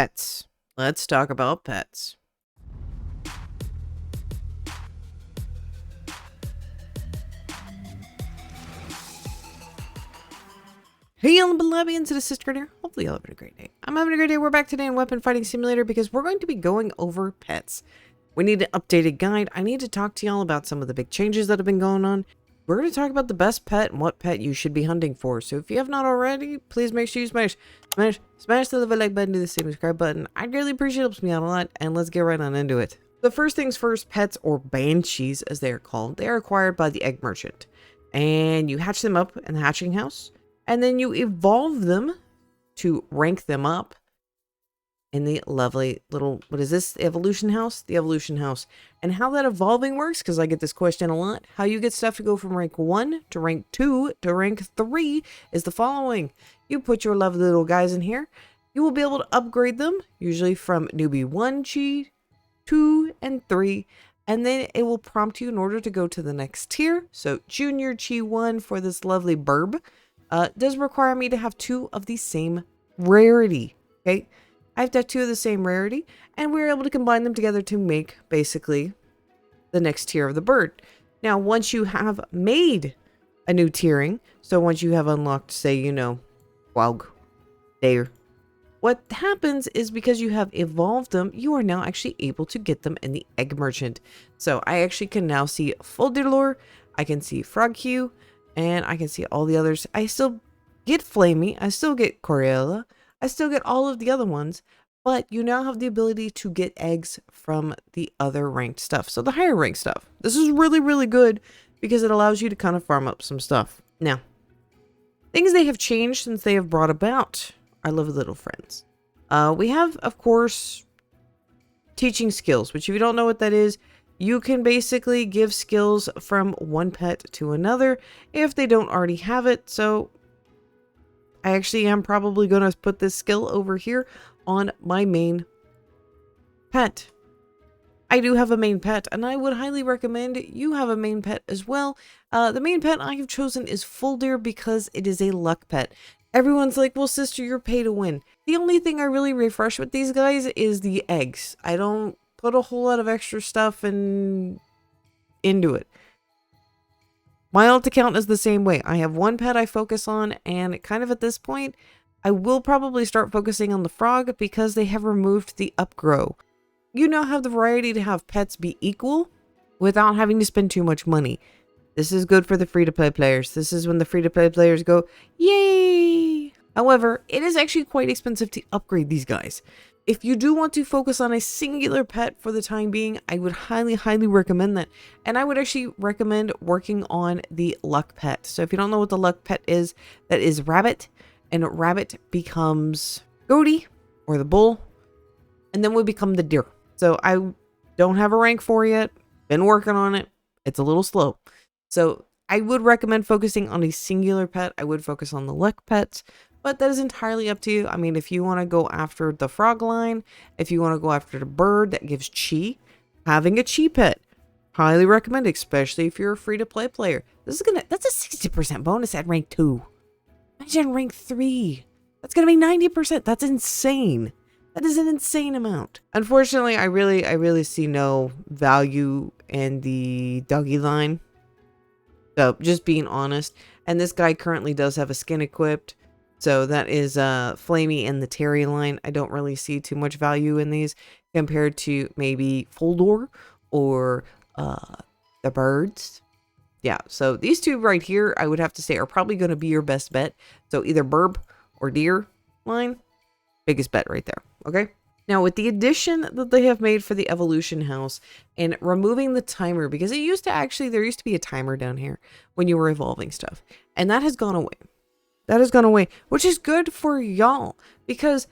Pets. Let's talk about pets. Hey, y'all, Belovians, it is Sister here. Hopefully, y'all having a great day. I'm having a great day. We're back today in Weapon Fighting Simulator because we're going to be going over pets. We need an updated guide. I need to talk to y'all about some of the big changes that have been going on. We're going to talk about the best pet and what pet you should be hunting for. So if you have not already, please make sure you smash the like button, do the same subscribe button. I'd really appreciate it. Helps me out a lot. And let's get right on into it. The first things first, pets, or Banshies as they are called, they are acquired by the egg merchant. And you hatch them up in the hatching house. And then you evolve them to rank them up in the lovely little, what is this? The evolution house? The evolution house. And how that evolving works, because I get this question a lot, how you get stuff to go from rank 1 to rank 2 to rank 3 is the following. You put your lovely little guys in here. You will be able to upgrade them, usually from newbie 1 chi, 2, and 3. And then it will prompt you in order to go to the next tier. So junior chi 1 for this lovely burb. Does require me to have 2 of the same rarity, okay? I have to have 2 of the same rarity, and we're able to combine them together to make, basically, the next tier of the bird. Now, once you have made a new tiering, so once you have unlocked, say, you know, Wog, there, what happens is because you have evolved them, you are now actually able to get them in the egg merchant. So I actually can now see Fuldelor, I can see Frog Hue, and I can see all the others. I still get Flamey. I still get Coriella. I still get all of the other ones. But you now have the ability to get eggs from the other ranked stuff. So the higher ranked stuff. This is really, really good because it allows you to kind of farm up some stuff. Now, things they have changed since they have brought about our lovely little friends. We have, of course, teaching skills, which if you don't know what that is, you can basically give skills from one pet to another if they don't already have it. So I actually am probably going to put this skill over here on my main pet. I do have a main pet, and I would highly recommend you have a main pet as well. The main pet I have chosen is Fuldir because it is a luck pet. Everyone's like, well, sister, you're pay to win. The only thing I really refresh with these guys is the eggs. I don't put a whole lot of extra stuff into it. My alt account is the same way. I have one pet I focus on, and kind of at this point, I will probably start focusing on the frog because they have removed the upgrow. You now have the variety to have pets be equal without having to spend too much money. This is good for the free-to-play players. This is when the free-to-play players go, yay! However, it is actually quite expensive to upgrade these guys. If you do want to focus on a singular pet for the time being, I would highly, highly recommend that. And I would actually recommend working on the luck pet. So if you don't know what the luck pet is, that is rabbit. And rabbit becomes goatee or the bull. And then we become the deer. So I don't have a rank for yet. Been working on it. It's a little slow. So I would recommend focusing on a singular pet. I would focus on the luck pets. But that is entirely up to you. I mean, if you want to go after the frog line, if you want to go after the bird that gives chi, having a chi pet, highly recommend, especially if you're a free-to-play player. That's a 60% bonus at rank 2. Imagine rank 3. That's gonna be 90%. That's insane. That is an insane amount. Unfortunately, I really see no value in the doggy line. So just being honest. And this guy currently does have a skin equipped. So that is Flamey and the Terry line. I don't really see too much value in these compared to maybe Fuldor or the birds. Yeah, so these two right here, I would have to say, are probably going to be your best bet. So either burb or deer line, biggest bet right there, okay? Now, with the addition that they have made for the evolution house and removing the timer, because there used to be a timer down here when you were evolving stuff, and that has gone away. That has gone away, which is good for y'all because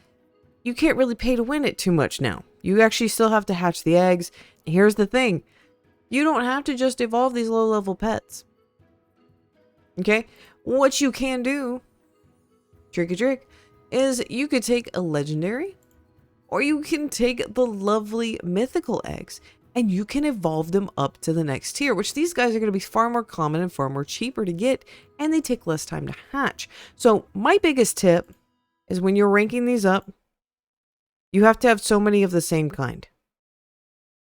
you can't really pay to win it too much now. You actually still have to hatch the eggs. Here's the thing. You don't have to just evolve these low-level pets. Okay? What you can do, tricky trick, is you could take a legendary or you can take the lovely mythical eggs and you can evolve them up to the next tier, which these guys are going to be far more common and far more cheaper to get, and they take less time to hatch. So my biggest tip is when you're ranking these up, You have to have so many of the same kind.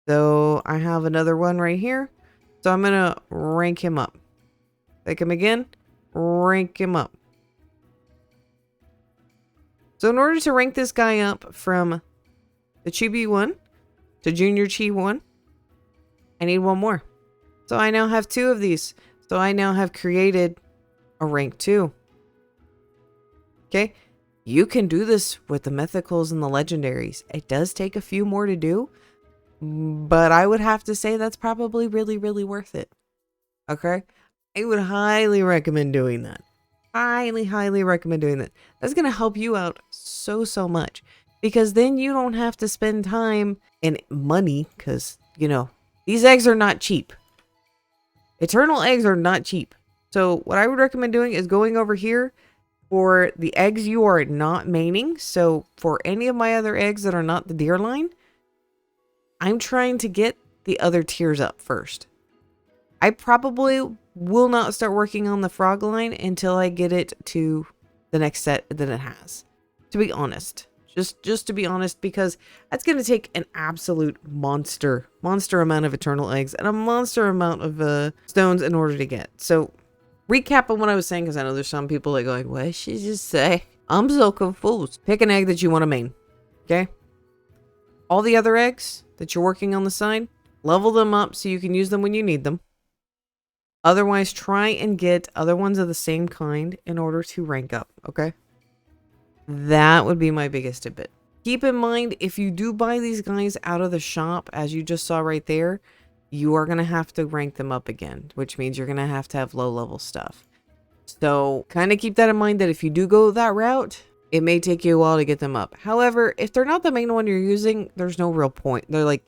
So I have another one right here. So I'm going to rank him up. Pick him again. Rank him up. So in order to rank this guy up from the Chibi one to Junior Chi one, I need one more. So I now have 2 of these. So I now have created a rank 2. Okay. You can do this with the mythicals and the legendaries. It does take a few more to do, but I would have to say that's probably really, really worth it. Okay. I would highly recommend doing that. Highly, highly recommend doing that. That's going to help you out so, so much. Because then you don't have to spend time and money. Because, you know, these eggs are not cheap. Eternal eggs are not cheap. So what I would recommend doing is going over here for the eggs you are not maining. So for any of my other eggs that are not the deer line, I'm trying to get the other tiers up first. I probably will not start working on the frog line until I get it to the next set that it has. To be honest. Just to be honest, because that's going to take an absolute monster amount of eternal eggs and a monster amount of stones in order to get. So, recap on what I was saying, because I know there's some people that going, what did she just say? I'm so confused. Pick an egg that you want to main. Okay? All the other eggs that you're working on the side, level them up so you can use them when you need them. Otherwise, try and get other ones of the same kind in order to rank up, okay? That would be my biggest tidbit. Keep in mind, if you do buy these guys out of the shop, as you just saw right there, you are going to have to rank them up again, which means you're going to have low-level stuff. So, kind of keep that in mind that if you do go that route, it may take you a while to get them up. However, if they're not the main one you're using, there's no real point. They're like,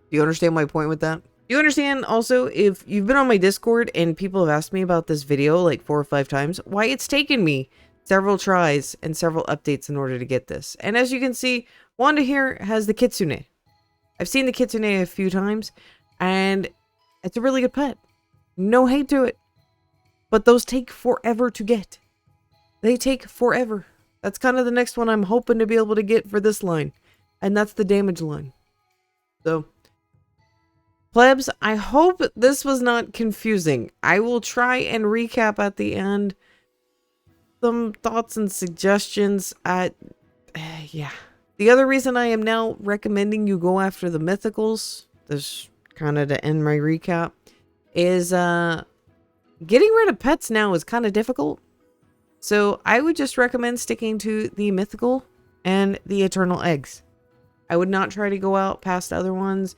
do you understand my point with that? You understand also, if you've been on my Discord and people have asked me about this video like 4 or 5 times, why it's taken me several tries and several updates in order to get this. And as you can see, Wanda here has the Kitsune. I've seen the Kitsune a few times and it's a really good pet. No hate to it. But those take forever to get. They take forever. That's kind of the next one I'm hoping to be able to get for this line. And that's the damage line. So, plebs, I hope this was not confusing. I will try and recap at the end some thoughts and suggestions. Yeah. The other reason I am now recommending you go after the mythicals, this kind of to end my recap, is getting rid of pets now is kind of difficult. So I would just recommend sticking to the mythical and the eternal eggs. I would not try to go out past other ones.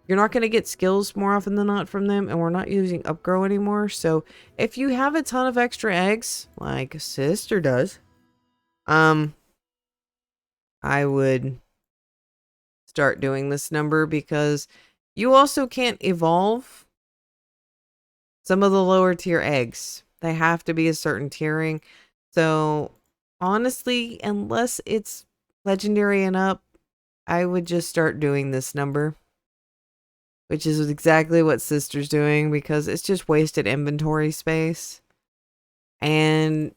You're not going to get skills more often than not from them, and we're not using upgrow anymore. So if you have a ton of extra eggs, like Sister does, I would start doing this number, because you also can't evolve some of the lower tier eggs. They have to be a certain tiering. So honestly, unless it's legendary and up, I would just start doing this number. Which is exactly what Sister's doing, because it's just wasted inventory space. And,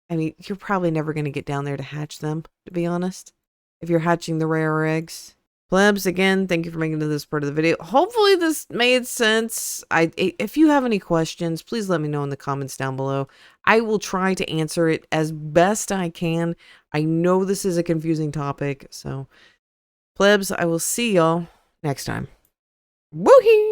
I mean, you're probably never going to get down there to hatch them, to be honest. If you're hatching the rarer eggs. Plebs, again, thank you for making it to this part of the video. Hopefully this made sense. If you have any questions, please let me know in the comments down below. I will try to answer it as best I can. I know this is a confusing topic, so plebs, I will see y'all next time. Woohoo!